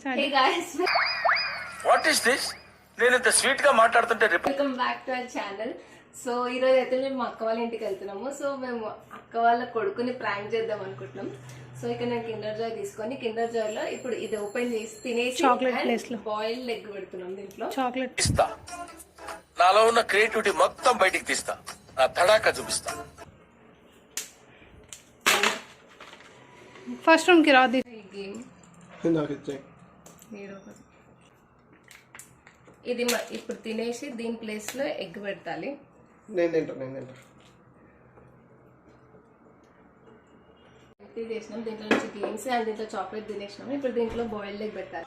Hey guys, what is this? నేను ఇంత sweet గా మాట్లాడుతుంటే welcome back to our channel. So ఈరోజు అయితే మేము మా అక్క వాళ్ళ ఇంటికి వెళ్తున్నాము. సో మేము అక్క వాళ్ళ కొడుకుని ప్రాంక్ చేద్దాం అనుకుంటున్నాం. సో ఇక్కడ నేను కిండర్ జాయ్ తీసుకొని కిండర్ జాయ్ లో ఇప్పుడు ఇది ఓపెన్ చేసి తినేసి చాక్లెట్ ప్లేస్ లో బాయిల్డ్ ఎగ్ పెడుతున్నాం. దీంట్లో చాక్లెట్ ఇస్తా, నాలో ఉన్న క్రియేటివిటీ మొత్తం బయటికి తీస్తా, నా తడాకా చూపిస్తా. ఫస్ట్ రూమ్ కి రాదు గేమ్ ఇది ఇప్పుడు తినేసి దీని ప్లేస్ లో ఎగ్ పెట్టాలి. చేసినాం దీంట్లో నుంచి గేమ్స్ అండ్ దీంట్లో చాక్లెట్ తినేసినాం. ఇప్పుడు దీంట్లో బాయిల్డ్ ఎగ్ పెట్టాలి.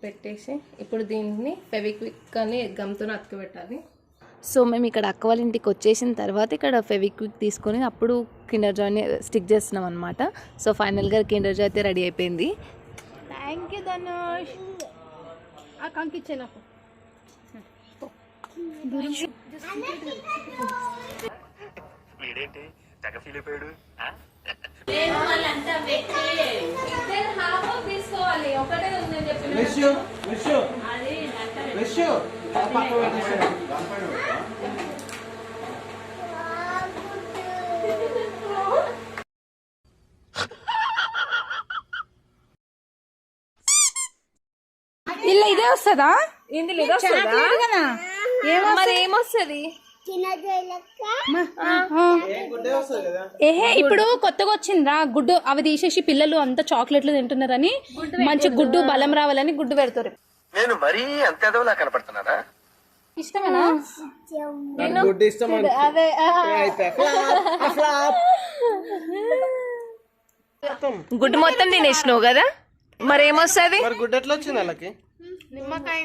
పెట్టేసి ఇప్పుడు దీన్ని ఫెవిక్విక్ అని గమ్తో అతికి పెట్టాలి. సో మేము ఇక్కడ అక్క వాళ్ళ ఇంటికి వచ్చేసిన తర్వాత ఇక్కడ ఫెవిక్విక్ తీసుకొని అప్పుడు కిండర్ జాయ్ని స్టిక్ చేస్తున్నాం అనమాట. సో ఫైనల్గా కిండర్ జాయ్ అయితే రెడీ అయిపోయింది. Thank you Dhanush. ఆ కంకిచ్చే నాకు వీడేంటి తెగ ఫీల్ అయిపోయాడు? తీసుకోవాలి ఒకటే ఉందని చెప్పి ఇలా ఇదే వస్తుందా? మరి ఏమొస్తుంది? ఏహే ఇప్పుడు కొత్తగా వచ్చిందిరా గుడ్డు. అవి తీసేసి పిల్లలు అంతా చాక్లెట్లు తింటున్నారని మంచి గుడ్డు బలం రావాలని గుడ్డు పెడతారు. నేను మరీ అంత ఎదవలా కనపడుతున్నానా? ఇష్టమేనా? అదే గుడ్డు మొత్తం తినేసినావు కదా, మరి ఏమొస్తుంది? గుడ్డ ఎట్లా వచ్చింది వాళ్ళకి? నిమ్మకాయ